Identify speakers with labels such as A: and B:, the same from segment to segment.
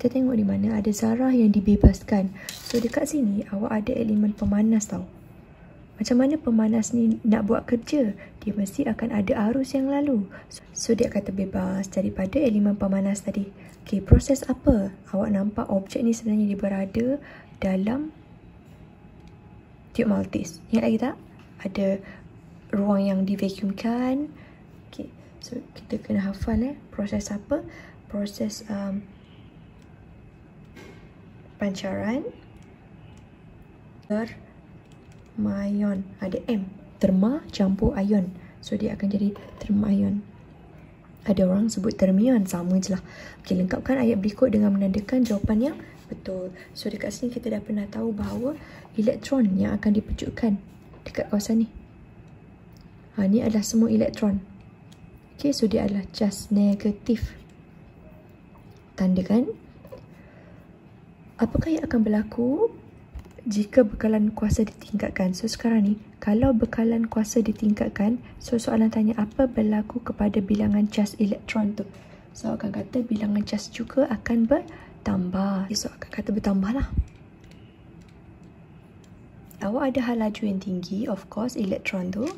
A: Kita tengok di mana ada zarah yang dibebaskan. So dekat sini awak ada elemen pemanas tau. Macam mana pemanas ni nak buat kerja? Dia mesti akan ada arus yang lalu. So dia akan terbebas daripada elemen pemanas tadi. Okay, proses apa? Awak nampak objek ni sebenarnya dia berada dalam tube Maltese. Ingat lagi tak? Ada ruang yang divacuumkan. Okay, so kita kena hafal proses apa? Proses pancaran termion. Ada M. Terma campur ion. So dia akan jadi termion. Ada orang sebut termion, sama je lah. Okay, lengkapkan ayat berikut dengan menandakan jawapan yang betul. So dekat sini kita dah pernah tahu bahawa elektron yang akan dipejukkan dekat kawasan ni. Ni adalah semua elektron. Okay, so dia adalah charge negatif. Tandakan. Apakah yang akan berlaku jika bekalan kuasa ditingkatkan? So sekarang ni, kalau bekalan kuasa ditingkatkan, so soalan tanya apa berlaku kepada bilangan charge elektron tu? So akan kata bilangan charge juga akan bertambah. So akan kata bertambah lah. Awak ada hal laju yang tinggi, of course, elektron tu.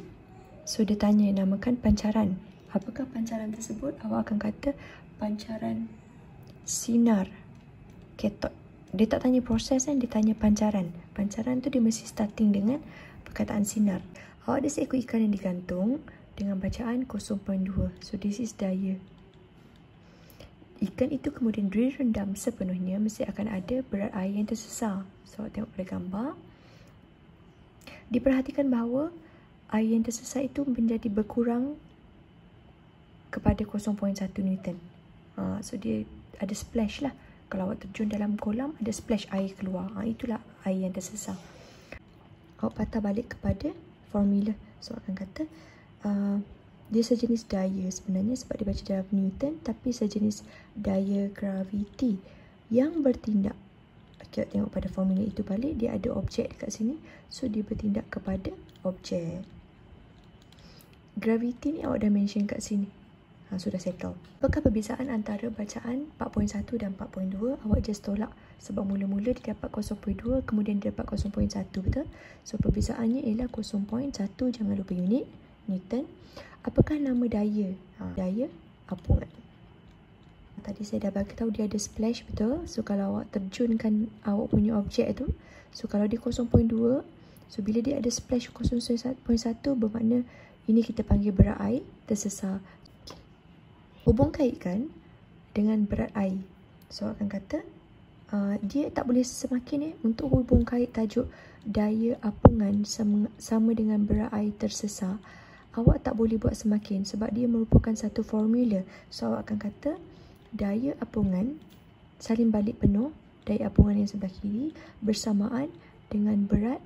A: So dia tanya, namakan pancaran. Apakah pancaran tersebut? Awak akan kata pancaran sinar katot. Dia tak tanya proses kan, dia tanya pancaran. Pancaran tu dia mesti starting dengan perkataan sinar. Awak ada seekor ikan yang digantung dengan bacaan 0.2. So this is daya. Ikan itu kemudian direndam sepenuhnya, mesti akan ada berat air yang tersesar. So awak tengok pada gambar. Diperhatikan bahawa air yang tersesar itu menjadi berkurang kepada 0.1 Newton. So dia ada splash lah. Kalau awak terjun dalam kolam, ada splash air keluar. Itulah air yang tersesar. Awak patah balik kepada formula. So, akan kata dia sejenis daya sebenarnya sebab dia baca dalam Newton, tapi sejenis daya graviti yang bertindak. Okay, tengok pada formula itu balik, dia ada objek dekat sini. So, dia bertindak kepada objek. Graviti ni awak dah mention kat sini. Sudah settle. Apakah perbezaan antara bacaan 4.1 dan 4.2? Awak just tolak sebab mula-mula dia dapat 0.2 kemudian dia dapat 0.1, betul? So perbezaannya ialah 0.1, jangan lupa unit Newton. Apakah nama daya? Daya apungan. Tadi saya dah bagi tahu dia ada splash, betul? So kalau awak terjunkan awak punya objek tu, so kalau dia 0.2, so bila dia ada splash 0.1 bermakna ini kita panggil berat air tersesar. Hubung kaitkan dengan berat air. So akan kata dia tak boleh semakin untuk hubung kait tajuk daya apungan sama dengan berat air tersesar. Awak tak boleh buat semakin sebab dia merupakan satu formula. So awak akan kata daya apungan salin balik penuh, daya apungan yang sebelah kiri bersamaan dengan berat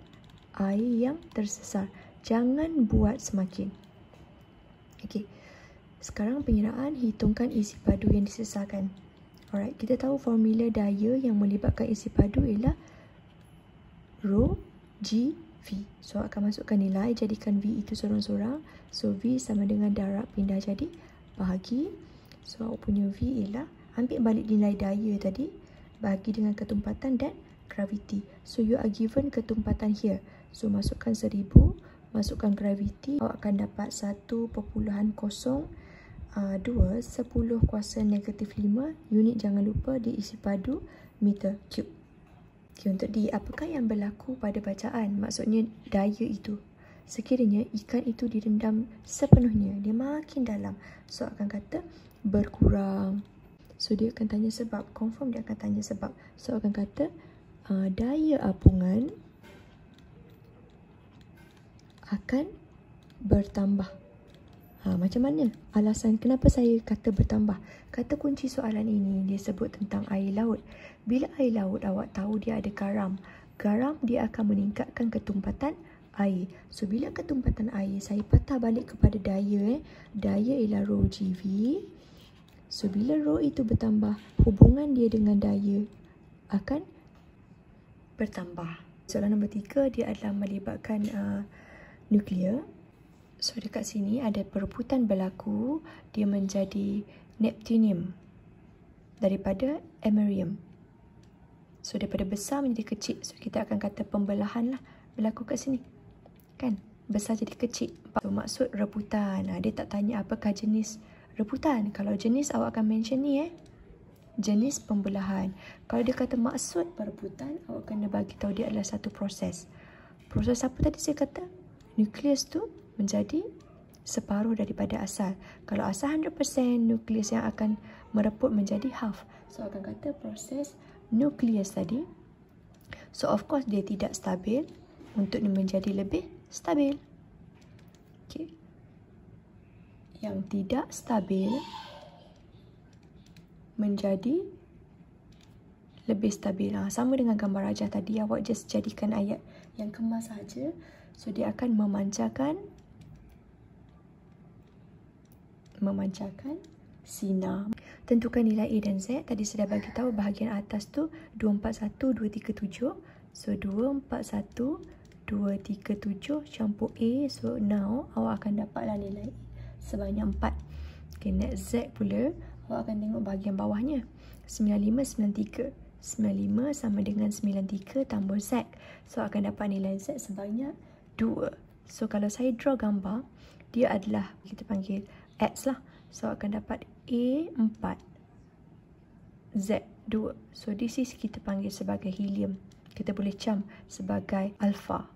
A: air yang tersesar. Jangan buat semakin. Okey. Sekarang pengiraan, hitungkan isi padu yang disesarkan. Alright, kita tahu formula daya yang melibatkan isi padu ialah Rho G V. So akan masukkan nilai, jadikan V itu sorang-sorang. So V sama dengan darab pindah jadi bahagi. So awak punya V ialah ambil balik nilai daya tadi, bahagi dengan ketumpatan dan gravity. So you are given ketumpatan here. So masukkan 1000, masukkan gravity, awak akan dapat 1.0 10 kuasa negatif 5 unit, jangan lupa diisi padu meter cube. Okay, untuk D, apakah yang berlaku pada bacaan? Maksudnya daya itu. Sekiranya ikan itu direndam sepenuhnya, dia makin dalam. So akan kata berkurang. So dia akan tanya sebab. Confirm dia akan tanya sebab. So akan kata daya apungan akan bertambah. Macam mana? Alasan kenapa saya kata bertambah? Kata kunci soalan ini dia sebut tentang air laut. Bila air laut awak tahu dia ada garam. Garam dia akan meningkatkan ketumpatan air. So bila ketumpatan air, saya patah balik kepada daya. Daya ialah Rho GV. So bila Rho itu bertambah, hubungan dia dengan daya akan bertambah. Soalan nombor 3 dia adalah melibatkan nuklear. So dekat sini ada perebutan berlaku, dia menjadi neptunium daripada amerium. So daripada besar menjadi kecil. So kita akan kata pembelahan lah berlaku kat sini. Kan? Besar jadi kecil. So maksud rebutan. Dia tak tanya apakah jenis rebutan. Kalau jenis awak akan mention ni jenis pembelahan. Kalau dia kata maksud perebutan, awak kena bagi tahu dia adalah satu proses. Proses apa tadi saya kata? Nukleus tu menjadi separuh daripada asal. Kalau asal 100%, nukleus yang akan mereput menjadi half. So akan kata proses nukleus tadi. So of course dia tidak stabil untuk menjadi lebih stabil. Okay. Yang tidak stabil menjadi lebih stabil. Sama dengan gambar rajah tadi, awak just jadikan ayat yang kemas saja. So dia akan memancarkan sinar. Tentukan nilai A dan Z. Tadi saya dah bagi tahu bahagian atas tu 241, 237. So 241, 237 campur A. So now awak akan dapatlah nilai sebanyak 4. Okay, next Z pula. Awak akan tengok bahagian bawahnya. 95, 93. 95 sama dengan 93 tambah Z. So akan dapat nilai Z sebanyak 2. So kalau saya draw gambar, dia adalah, kita panggil X lah. So akan dapat A4, Z2. So this is kita panggil sebagai helium. Kita boleh cam sebagai alpha.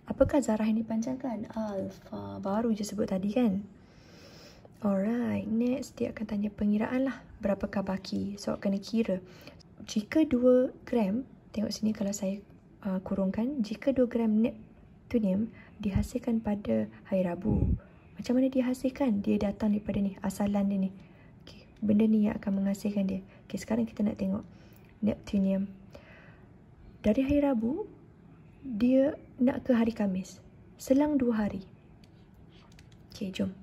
A: Apakah zarah yang dipanjangkan? Alpha. Baru je sebut tadi kan? Alright, next dia akan tanya pengiraan lah. Berapakah baki? So kena kira. Jika 2 gram, tengok sini kalau saya kurungkan. Jika 2 gram neptunium dihasilkan pada hari Rabu. Macam mana dia hasilkan? Dia datang daripada ni, asalan dia ni. Okay, benda ni yang akan menghasilkan dia. Okay, sekarang kita nak tengok neptunium. Dari hari Rabu, dia nak ke hari Khamis. Selang 2 hari. Okay, jom.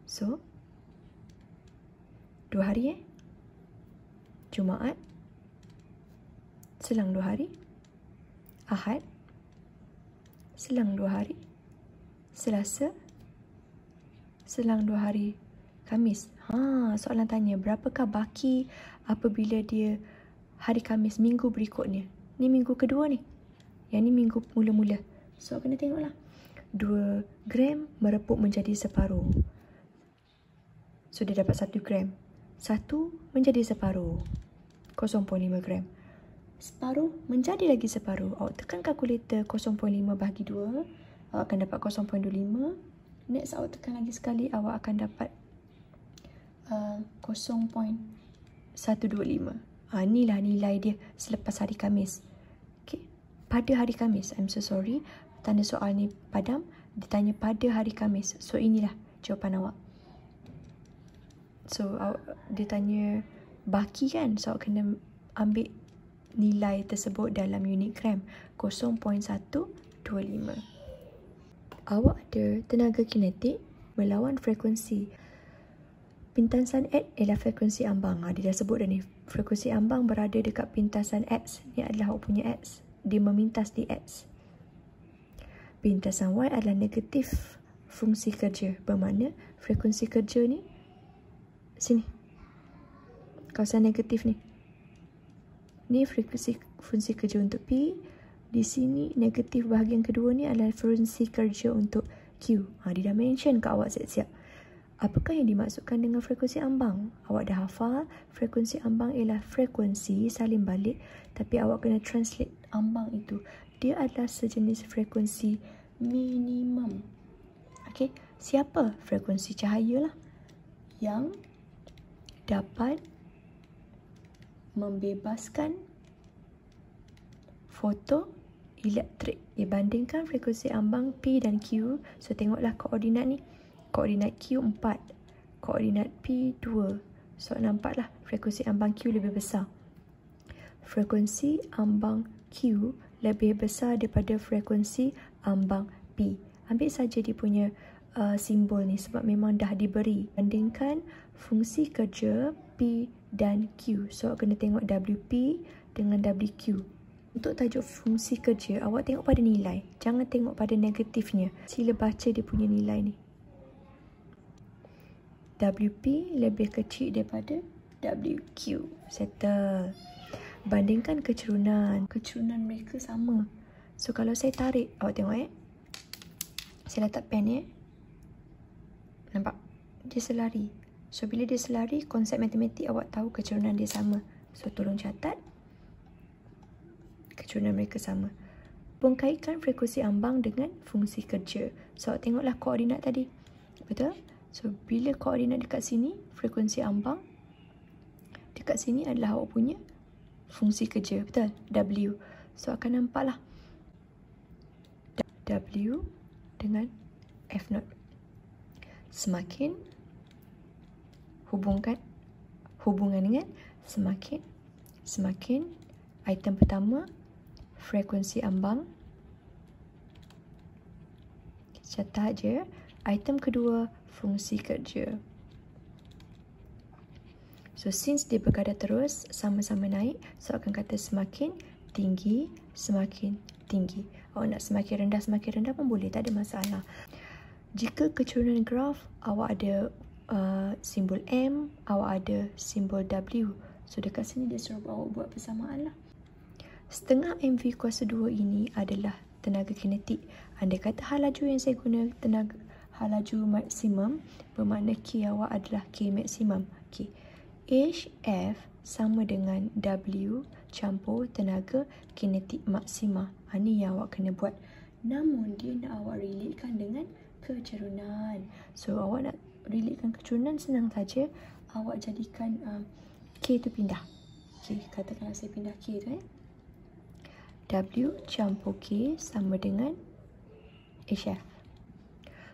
A: So, 2 hari Jumaat. Selang 2 hari. Ahad. Selang 2 hari. Selasa. Selang 2 hari Khamis. Soalan tanya, berapakah baki apabila dia hari Khamis minggu berikutnya? Ni minggu kedua ni. Yang ni minggu mula-mula. So kena tengoklah. 2 gram merepuk menjadi separuh. So dia dapat 1 gram. 1 menjadi separuh. 0.5 gram. Separuh menjadi lagi separuh. Awak tekan kalkulator 0.5 bahagi 2. Awak akan dapat 0.25. Next awak tekan lagi sekali, awak akan dapat 0.125. Inilah nilai dia selepas hari Khamis. Okay. Pada hari Khamis, I'm so sorry. Tanda soal ni padam. Ditanya pada hari Khamis. So inilah jawapan awak. So dia tanya baki kan. So awak kena ambil nilai tersebut dalam unit gram. 0.125. Awak ada tenaga kinetik melawan frekuensi. Pintasan X ialah frekuensi ambang. Dia dah sebut dah ni. Frekuensi ambang berada dekat pintasan X. Ni adalah awak punya X. Dia memintas di X. Pintasan Y adalah negatif fungsi kerja. Bermakna frekuensi kerja ni sini. Kawasan negatif ni. Ni frekuensi fungsi kerja untuk P. Di sini negatif bahagian kedua ni adalah frekuensi kerja untuk Q. Dia dah mention kat awak siap-siap. Apakah yang dimaksudkan dengan frekuensi ambang? Awak dah hafal frekuensi ambang ialah frekuensi salin balik, tapi awak kena translate ambang itu. Dia adalah sejenis frekuensi minimum. Okey, siapa? Frekuensi cahaya lah yang dapat membebaskan foto elektrik. Bandingkan frekuensi ambang P dan Q. So tengoklah koordinat ni. Koordinat Q 4. Koordinat P 2. So nampaklah frekuensi ambang Q lebih besar. Frekuensi ambang Q lebih besar daripada frekuensi ambang P. Ambil saja dia punya simbol ni sebab memang dah diberi. Bandingkan fungsi kerja P dan Q. So kena tengok WP dengan WQ. Untuk tajuk fungsi kerja, awak tengok pada nilai. Jangan tengok pada negatifnya. Sila baca dia punya nilai ni. WP lebih kecil daripada WQ. Settle. Bandingkan kecerunan. Kecerunan mereka sama. So, kalau saya tarik, awak tengok saya letak pen nampak? Dia selari. So, bila dia selari, konsep matematik awak tahu kecerunan dia sama. So, tolong catat. Kecerunan mereka sama. Pengkaitkan frekuensi ambang dengan fungsi kerja. So, awak tengoklah koordinat tadi. Betul? So, bila koordinat dekat sini, frekuensi ambang. Dekat sini adalah awak punya fungsi kerja. Betul? W. So, akan nampaklah W dengan F0. Semakin hubungan dengan semakin item pertama frekuensi ambang. Catat je. Item kedua fungsi kerja. So, since dia berkadar terus, sama-sama naik, so akan kata semakin tinggi, semakin tinggi. Awak nak semakin rendah pun boleh, tak ada masalah. Jika kecerunan graf, awak ada simbol M, awak ada simbol W. So, dekat sini dia suruh awak buat persamaan lah. Setengah MV kuasa 2 ini adalah tenaga kinetik. Andai kata hal laju yang saya guna tenaga hal laju maksimum, bermakna K awak adalah K maksimum. Okay. HF sama dengan W campur tenaga kinetik maksima. Ini yang awak kena buat. Namun dia nak awak relatekan dengan kecerunan. So, awak nak relatekan kecerunan senang saja. Awak jadikan K tu pindah. Okay, katakanlah saya pindah K tu W campur K sama dengan HF.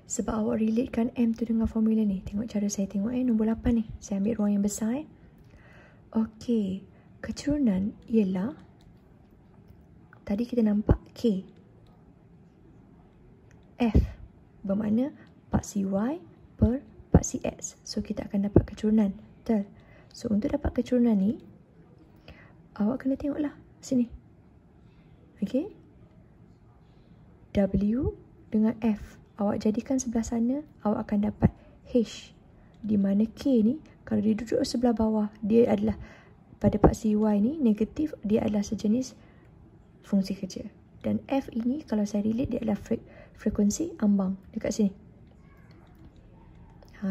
A: Sebab awak relatekan M tu dengan formula ni. Tengok cara saya tengok nombor 8 ni. Saya ambil ruang yang besar Okey. Kecerunan ialah tadi kita nampak K. F bermakna paksi Y per paksi X. So, kita akan dapat kecerunan. Betul? So, untuk dapat kecerunan ni, awak kena tengoklah sini. Okey. W dengan F. Awak jadikan sebelah sana, awak akan dapat H. Di mana K ni, kalau dia duduk sebelah bawah, dia adalah pada paksi Y ni, negatif, dia adalah sejenis fungsi kerja. Dan F ini, kalau saya relate, dia adalah frekuensi ambang dekat sini.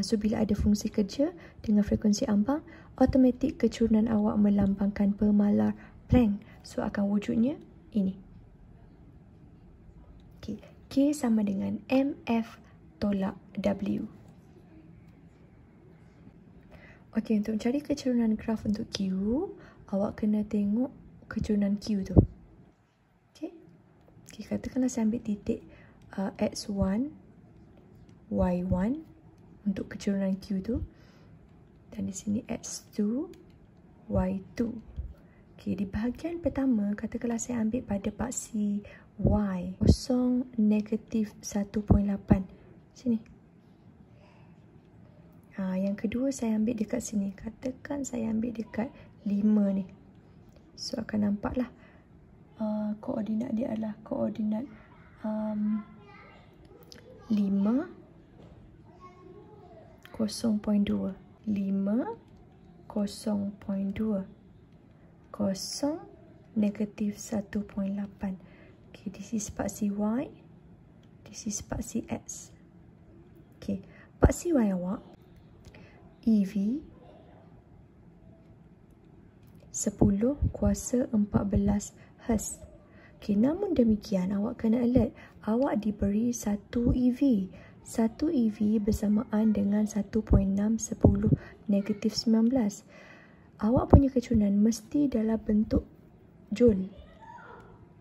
A: So, bila ada fungsi kerja dengan frekuensi ambang, automatik kecerunan awak melambangkan pemalar Planck. So, akan wujudnya ini. Okay. K sama dengan MF tolak W. Okey, untuk mencari kecerunan graf untuk Q, awak kena tengok kecerunan Q tu. Okey. Okay, katakanlah saya ambil titik X1, Y1 untuk kecerunan Q tu. Dan di sini X2, Y2. Okey, di bahagian pertama, katakanlah saya ambil pada paksi Y 0, negatif 1.8. Sini. Yang kedua saya ambil dekat sini. Katakan saya ambil dekat 5 ni. So, akan nampaklah koordinat dia adalah koordinat 5, 0.2. 5, 0.2. 0, negatif 1.8. Okay, this is paksi Y. This is paksi X. Okay, paksi Y awak, EV 10 kuasa 14 Hz. Okay, namun demikian, awak kena alert. Awak diberi 1 EV. 1 EV bersamaan dengan 1.6 10 negatif 19. Awak punya kecerunan mesti dalam bentuk Joule.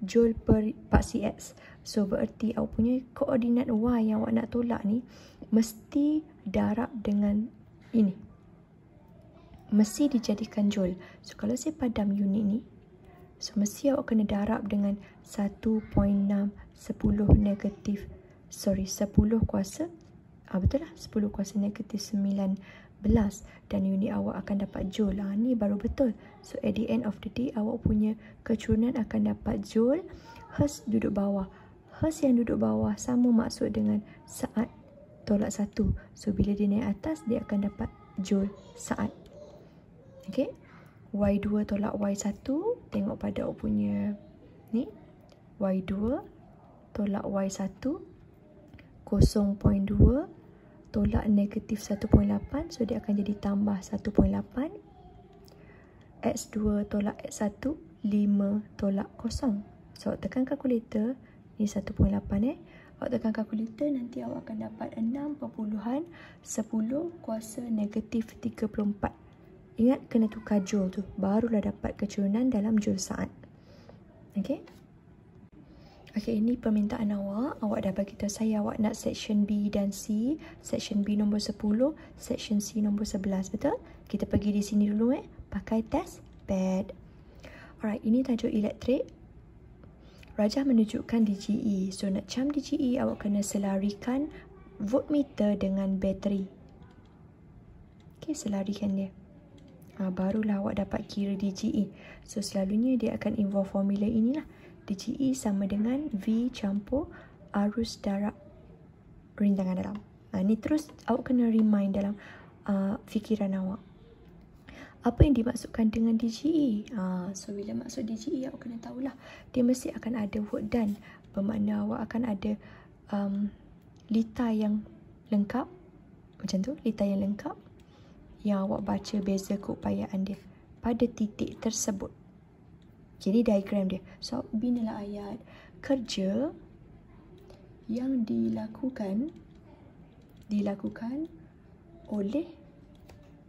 A: Joule per paksi X. So, bererti awak punya koordinat Y yang awak nak tolak ni mesti darab dengan ini. Mesti dijadikan Joule. So, kalau saya padam unit ni, so mesti awak kena darab dengan 1.6 10 negatif 10 kuasa. Betul lah, 10 kuasa negatif 19. Dan unit awak akan dapat Joule. Ni baru betul. So, at the end of the day, awak punya kecerunan akan dapat Joule. Hertz duduk bawah. Hertz yang duduk bawah sama maksud dengan saat tolak 1. So, bila dia naik atas, dia akan dapat Joule saat. Okay. Y2 tolak Y1, tengok pada awak punya ni, Y2 tolak Y1, 0.2 tolak negatif 1.8, so dia akan jadi tambah 1.8. X2 tolak X1, 5 tolak 0. So awak tekan kalkulator, ni 1.8 awak tekan kalkulator, nanti awak akan dapat 6.10 kuasa negatif 34. Ingat kena tukar joule tu, barulah dapat kecurunan dalam joule saat. Okey. Okey, ini permintaan awak. Awak dah bagi tahu saya awak nak section B dan C. Section B nombor 10, section C nombor 11, betul? Kita pergi di sini dulu pakai test pad. Alright, ini tajuk elektrik. Rajah menunjukkan DGE. So nak cam DGE, awak kena selarikan voltmeter dengan bateri. Okey, selarikan dia. Barulah awak dapat kira DGE. So selalunya dia akan involve formula inilah. DGE sama dengan V campur arus darab rintangan dalam. Ni terus awak kena remind dalam fikiran awak. Apa yang dimaksudkan dengan DGE? So bila maksud DGE, awak kena tahulah. Dia mesti akan ada work done. Bermakna awak akan ada litar yang lengkap. Macam tu, litar yang lengkap. Yang awak baca beza keupayaan dia pada titik tersebut. Jadi diagram dia. So binalah ayat kerja yang dilakukan oleh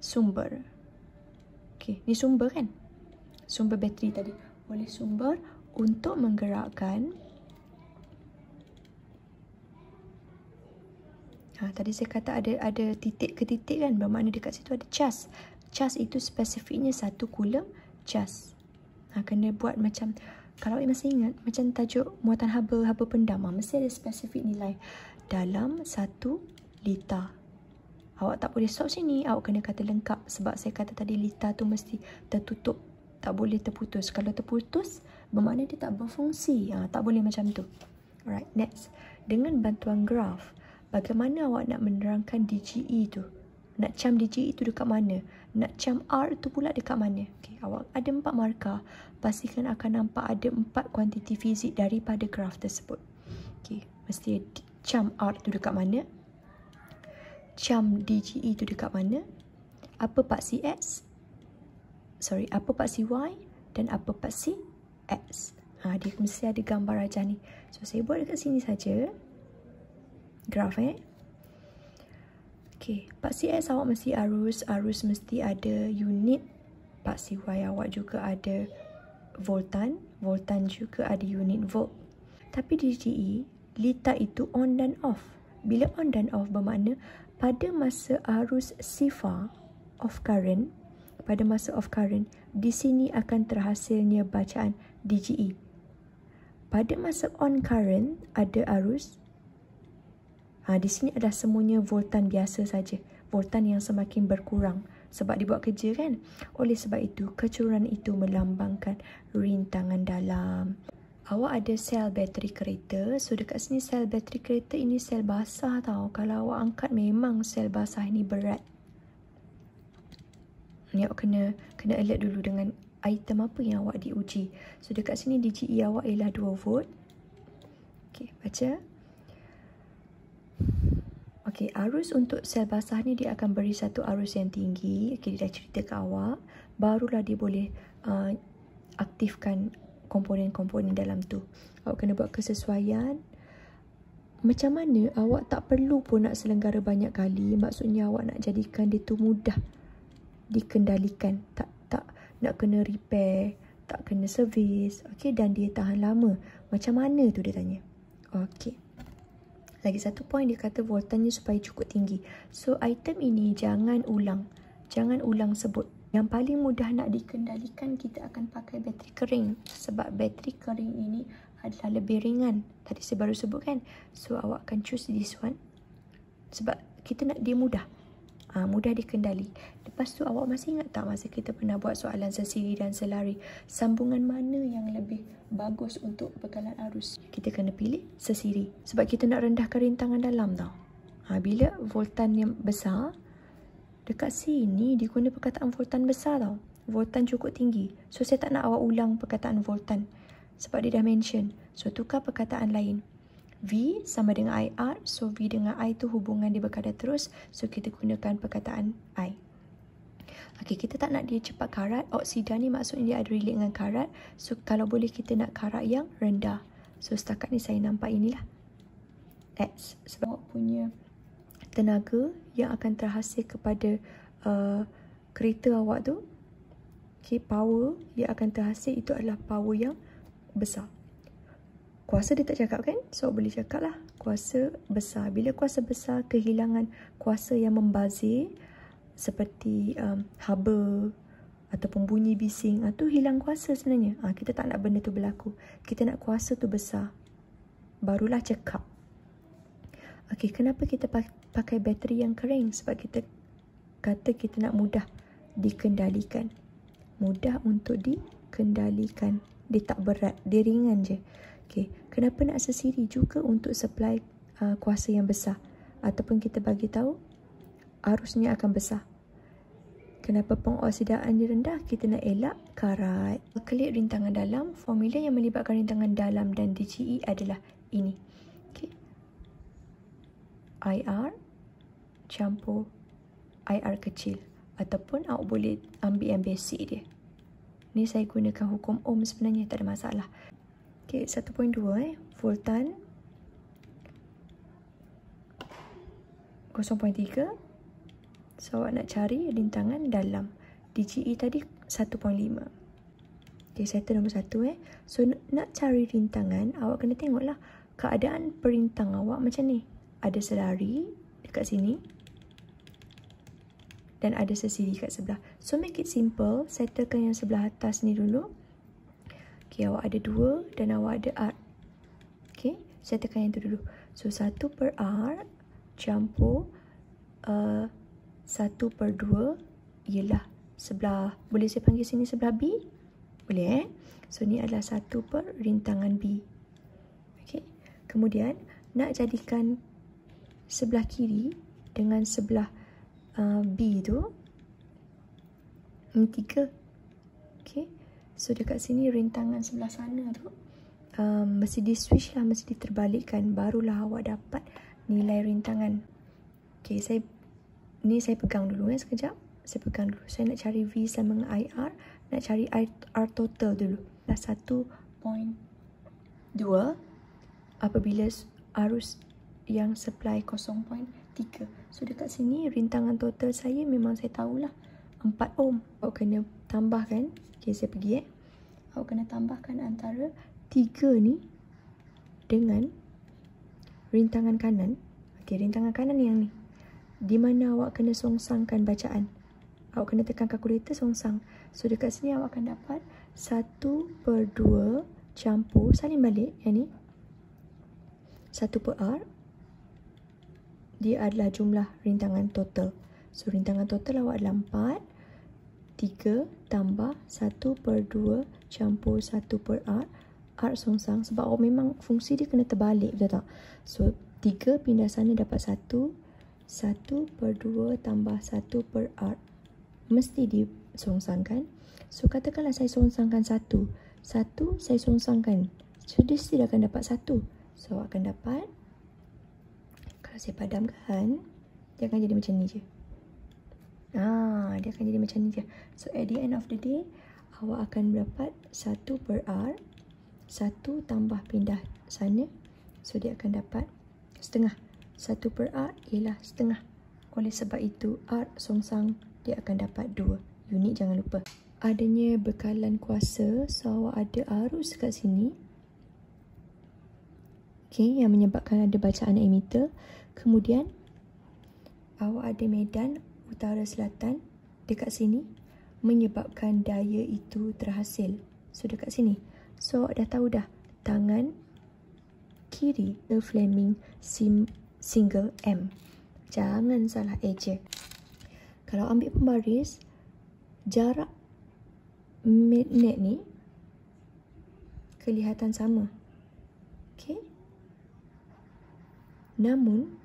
A: sumber. Okey, ni sumber kan? Sumber bateri tadi. Oleh sumber untuk menggerakkan. Tadi saya kata ada titik ke titik kan, bermakna dekat situ ada cas. Cas itu spesifiknya 1 coulomb cas. Kena buat macam, kalau masih ingat, macam tajuk muatan haba pendam, mesti ada spesifik nilai dalam 1 liter. Awak tak boleh stop sini, awak kena kata lengkap. Sebab saya kata tadi liter tu mesti tertutup, tak boleh terputus. Kalau terputus, bermakna dia tak berfungsi. Tak boleh macam tu. Alright, next. Dengan bantuan graf, bagaimana awak nak menerangkan DGE tu? Nak cam DGE tu dekat mana? Nak cam R tu pula dekat mana? Okay, awak ada 4 markah. Pastikan akan nampak ada 4 kuantiti fizik daripada graf tersebut. Okay, mesti cam R tu dekat mana? Cam DGE tu dekat mana? Apa paksi X? Apa paksi Y? Dan apa paksi X? Dia mesti ada gambar rajah ni. So, saya buat dekat sini saja. Graf Okey, paksi X awak mesti arus mesti ada unit. Paksi Y awak juga ada voltan juga ada unit volt. Tapi di DGE, litar itu on dan off. Bila on dan off bermakna pada masa arus sifar off current, di sini akan terhasilnya bacaan DGE. Pada masa on current ada arus, di sini adalah semuanya voltan biasa saja. Voltan yang semakin berkurang sebab dibuat kerja kan. Oleh sebab itu, kecurunan itu melambangkan rintangan dalam. Awak ada sel bateri kereta. So dekat sini sel bateri kereta ini sel basah tau. Kalau awak angkat memang sel basah ini berat. Ni awak kena alert dulu dengan item apa yang awak diuji. So dekat sini DGE awak ialah 2 volt. Okey, baca. Okey, arus untuk sel basah ni dia akan beri satu arus yang tinggi. Okey, dia dah cerita ke awak. Barulah dia boleh aktifkan komponen-komponen dalam tu. Awak kena buat kesesuaian. Macam mana awak tak perlu pun nak selenggara banyak kali. Maksudnya awak nak jadikan dia tu mudah dikendalikan. Tak nak kena repair, tak kena servis. Okey, dan dia tahan lama. Macam mana tu dia tanya. Okey. Lagi satu poin dia kata voltanya supaya cukup tinggi. So item ini jangan ulang sebut. Yang paling mudah nak dikendalikan kita akan pakai bateri kering. Sebab bateri kering ini adalah lebih ringan. Tadi saya baru sebut kan. So awak akan choose this one. Sebab kita nak dia mudah. Mudah dikendali. Lepas tu awak masih ingat tak masa kita pernah buat soalan sesiri dan selari? Sambungan mana yang lebih bagus untuk bekalan arus? Kita kena pilih sesiri. Sebab kita nak rendahkan rintangan dalam tau. Bila voltan yang besar, dekat sini dia guna perkataan voltan besar tau. voltan cukup tinggi. So, saya tak nak awak ulang perkataan voltan sebab dia dah mention. So, tukar perkataan lain. V sama dengan IR. So, V dengan I tu hubungan dia berkadar terus. So, kita gunakan perkataan I. Okey, kita tak nak dia cepat karat. Oksida ni maksudnya dia ada relate dengan karat. So, kalau boleh kita nak karat yang rendah. So, setakat ni saya nampak inilah X. Sebab awak punya tenaga yang akan terhasil kepada kereta awak tu, okay, power yang akan terhasil itu adalah power yang besar. Kuasa dia tak cakap kan? So, boleh cakap lah kuasa besar. Bila kuasa besar, kehilangan kuasa yang membazir seperti haba ataupun bunyi bising, tu hilang kuasa sebenarnya. Kita tak nak benda tu berlaku. Kita nak kuasa tu besar. Barulah cekap. Okey, kenapa kita pakai bateri yang kering? Sebab kita kata kita nak mudah dikendalikan. Mudah untuk dikendalikan. Dia tak berat, dia ringan je. Okey, kenapa nak sesiri juga untuk supply kuasa yang besar? Ataupun kita bagi tahu arusnya akan besar. Kenapa pengoksidaan dia rendah? Kita nak elak karat. Kelip rintangan dalam, formula yang melibatkan rintangan dalam dan DGE adalah ini. Okay. IR campur IR kecil. Ataupun awak boleh ambil yang basic dia. Ni saya gunakan hukum Ohm sebenarnya, tak ada masalah. Okay, 1.2 voltan 0.3. So, awak nak cari rintangan dalam. DGE tadi 1.5. Okay, settle nombor 1 So, nak cari rintangan, awak kena tengoklah keadaan perintang awak macam ni. Ada selari dekat sini. Dan ada sesiri kat sebelah. So, make it simple. Settlekan yang sebelah atas ni dulu. Okay, awak ada 2 dan awak ada R. Okay, settlekan yang tu dulu. So, 1/R campur 1/2 ialah sebelah, boleh saya panggil sini sebelah B? Boleh So, ni adalah 1 per rintangan B. Okay. Kemudian, nak jadikan sebelah kiri dengan sebelah B tu 3. Okay. So, dekat sini rintangan sebelah sana tu mesti di switch lah, mesti diterbalikkan. Barulah awak dapat nilai rintangan. Okay, saya pegang dulu sekejap. Saya pegang dulu. Saya nak cari V sama dengan IR. Nak cari R total dulu. Dah 1.2 apabila arus yang supply 0.3. So, dekat sini rintangan total saya memang saya tahulah 4 ohm. Awak kena tambahkan. Okay, saya pergi Awak kena tambahkan antara 3 ni dengan rintangan kanan. Okay, rintangan kanan yang ni. Di mana awak kena songsangkan bacaan. Awak kena tekan kalkulator songsang. So, dekat sini awak akan dapat 1/2 campur, salin balik yang ni. 1/R. Dia adalah jumlah rintangan total. So, rintangan total awak adalah 4. 3 tambah 1/2 campur 1/R. R songsang. Sebab awak memang fungsi dia kena terbalik, betul tak? So, 3 pindah sana dapat 1. 1/2 tambah 1/R. Mesti disongsangkan. So, katakanlah saya songsangkan 1. 1 saya songsangkan. So, dia still akan dapat 1. So, akan dapat, kalau saya padamkan, dia akan jadi macam ni je. Dia akan jadi macam ni je. So, at the end of the day, awak akan dapat 1/R. 1 tambah pindah sana. So, dia akan dapat setengah. 1/R ialah setengah. Oleh sebab itu, R songsang dia akan dapat 2 unit, jangan lupa. Adanya bekalan kuasa, so awak ada arus kat sini. Okay, yang menyebabkan ada bacaan emitter. Kemudian, awak ada medan utara selatan dekat sini menyebabkan daya itu terhasil. So, dekat sini. So, awak dah tahu dah. Tangan kiri Fleming single M. Jangan salah ejek. Kalau ambil pembaris, jarak magnet ni kelihatan sama. Okay. Namun,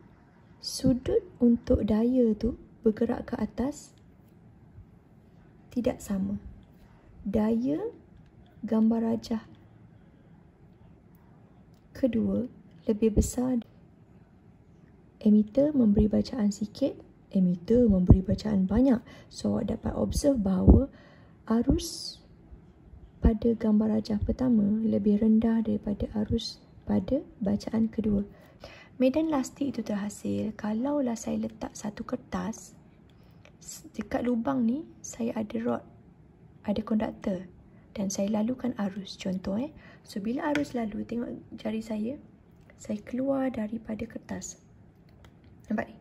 A: sudut untuk daya tu bergerak ke atas tidak sama. daya gambar rajah kedua lebih besar. Emitter memberi bacaan sikit, emitter memberi bacaan banyak. So, awak dapat observe bahawa arus pada gambar rajah pertama lebih rendah daripada arus pada bacaan kedua. Medan lastik itu terhasil kalaulah saya letak satu kertas. Dekat lubang ni, saya ada rod, ada konduktor dan saya lalukan arus. Contoh So, bila arus lalu, tengok jari saya keluar daripada kertas. Nampak ni?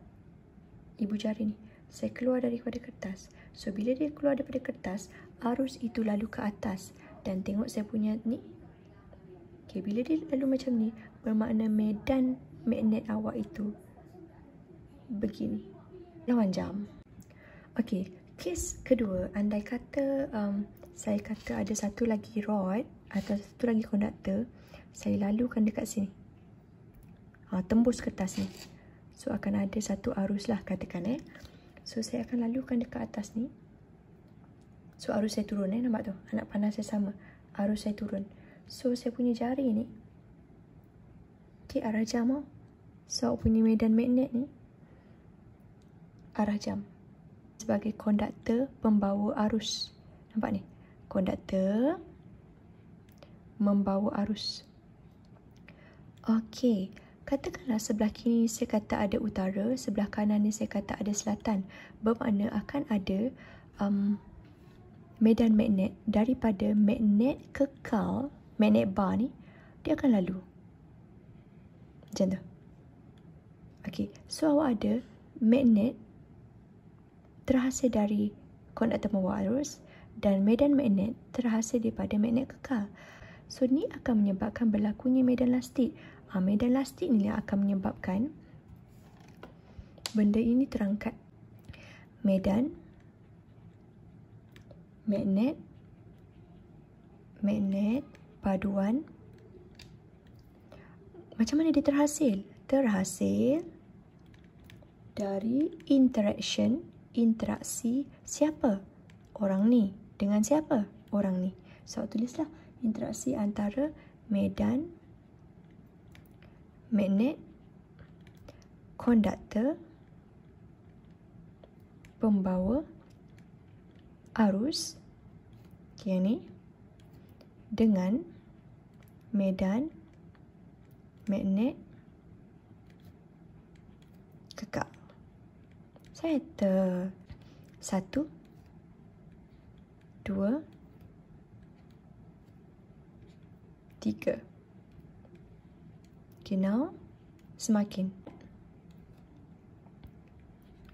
A: Ibu jari ni. Saya keluar daripada kertas. So, bila dia keluar daripada kertas, arus itu lalu ke atas. Dan tengok saya punya ni. Okay, bila dia lalu macam ni, bermakna medan magnet awak itu begini. Lawan jam. Okay, kes kedua, andai kata saya kata ada satu lagi rod atau satu lagi konduktor, saya lalukan dekat sini. Tembus kertas ni. So, akan ada satu arus lah katakan So, saya akan lalukan dekat atas ni. So, arus saya turun nampak tu? Anak panah saya sama. Arus saya turun. So, saya punya jari ni. Okay, arah jam So, awak punya medan magnet ni arah jam. Sebagai konduktor pembawa arus. Nampak ni? Konduktor membawa arus. Okey. Katakanlah sebelah kiri saya kata ada utara, sebelah kanan ni saya kata ada selatan. Bermakna akan ada medan magnet daripada magnet kekal, magnet bar ni, dia akan lalu. Macam tu. Okey. So, awak ada magnet terhasil dari konduktor membawa arus dan medan magnet terhasil daripada magnet kekal. So, ni akan menyebabkan berlakunya medan lastik. Medan lastik ni yang akan menyebabkan benda ini terangkat. Medan magnet paduan. Macam mana dia terhasil? Terhasil dari interaksi siapa? Orang ni dengan siapa? Orang ni. So, tulislah interaksi antara medan magnet, konduktor, pembawa arus, yang ni, dengan medan magnet kekal. Settle. 1, 2, 3. Okay, now semakin.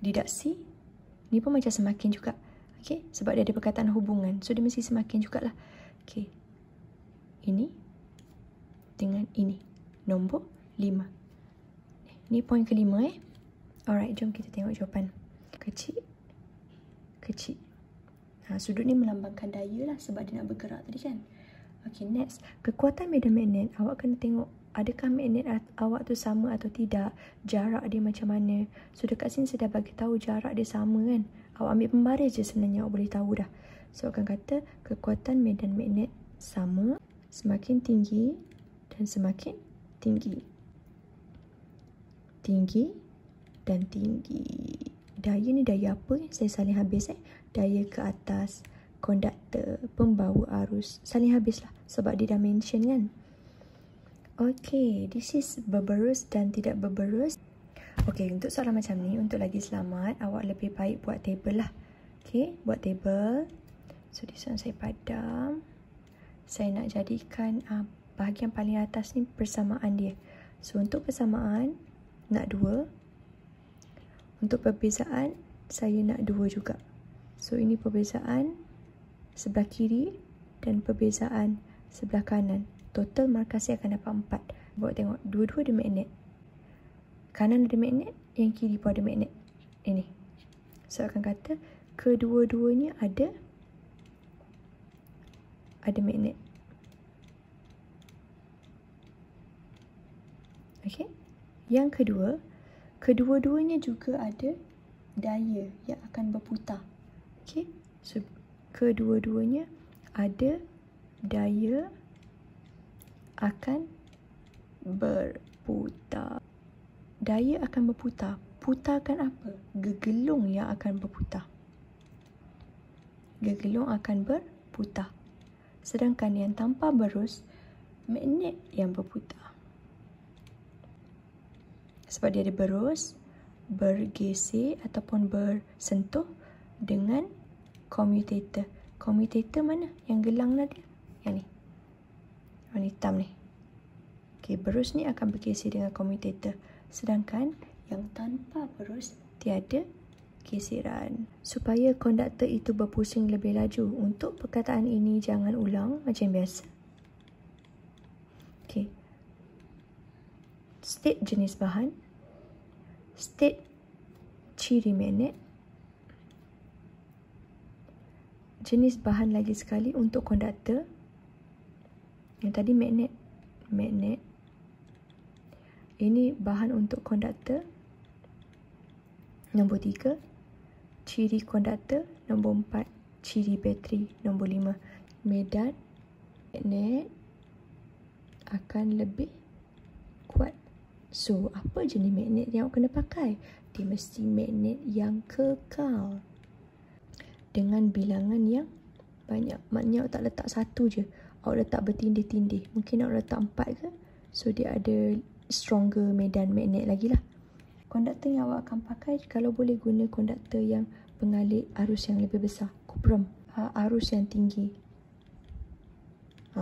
A: Didaksi ni pun macam semakin juga. Okay, sebab dia ada perkataan hubungan. So, dia mesti semakin jugalah. Okay. Ini dengan ini. Nombor 5. Ni poin kelima Alright, jom kita tengok jawapan. Kecil. Kecil. Sudut ni melambangkan daya lah sebab dia nak bergerak tadi kan. Okay, next. Kekuatan medan magnet, awak kena tengok adakah magnet awak tu sama atau tidak. Jarak dia macam mana. So, dekat sini saya dah bagi tahu jarak dia sama kan. Awak ambil pembaris je sebenarnya awak boleh tahu dah. So, akan kata kekuatan medan magnet sama, semakin tinggi dan semakin tinggi. Tinggi dan tinggi. Daya ni daya apa? Saya salin habis Daya ke atas konduktor pembawa arus. Salin habis lah sebab dia dah mention kan. Okay, this is berberus dan tidak berberus. Okay, untuk soalan macam ni, untuk lagi selamat, awak lebih baik buat table lah. Okay, buat table. So, this one saya padam. Saya nak jadikan bahagian paling atas ni persamaan dia. So, untuk persamaan, nak 2. Untuk perbezaan, saya nak 2 juga. So, ini perbezaan sebelah kiri dan perbezaan sebelah kanan. Total markasi akan dapat 4. Buat tengok, dua-dua ada magnet. Kanan ada magnet, yang kiri pun ada magnet. Ini. So, akan kata kedua-duanya ada magnet. Okay. Yang kedua, kedua-duanya juga ada daya yang akan berputar. Okay. So, kedua-duanya ada daya akan berputar. Daya akan berputar. Putarkan apa? Gegelung yang akan berputar. Gegelung akan berputar. Sedangkan yang tanpa berus, magnet yang berputar. Sebab dia ada berus, bergeser ataupun bersentuh dengan commutator. Commutator mana? Yang gelang tadi. Yang ni. Warna hitam ni. Okey, berus ni akan bergeser dengan commutator. Sedangkan yang tanpa berus tiada geseran. Supaya konduktor itu berpusing lebih laju. Untuk perkataan ini jangan ulang macam biasa. Okey. State jenis bahan. State ciri magnet. Jenis bahan lagi sekali untuk konduktor. Yang tadi magnet. Magnet. Ini bahan untuk konduktor. Nombor 3. Ciri konduktor. Nombor 4. Ciri bateri. Nombor 5. Medan magnet akan lebih kuat. So, apa jenis magnet yang awak kena pakai? Dia mesti magnet yang kekal. Dengan bilangan yang banyak. Maknanya awak tak letak satu je. Awak letak bertindih-tindih. Mungkin awak letak 4 ke? So, dia ada stronger medan magnet lagi lah. Konduktor yang awak akan pakai, kalau boleh guna konduktor yang pengalih arus yang lebih besar. Kuprom. Arus yang tinggi.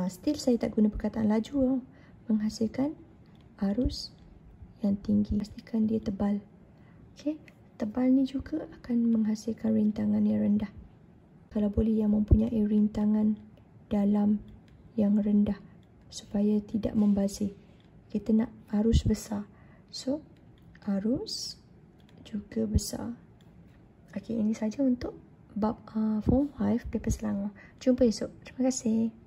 A: Still saya tak guna perkataan laju. Menghasilkan arus yang tinggi. Pastikan dia tebal. Okay. Tebal ni juga akan menghasilkan rintangan yang rendah. Kalau boleh yang mempunyai rintangan dalam yang rendah. Supaya tidak membazir. Kita nak arus besar. So, arus juga besar. Okey, ini saja untuk bab Form 5 paper Selangor. Jumpa esok. Terima kasih.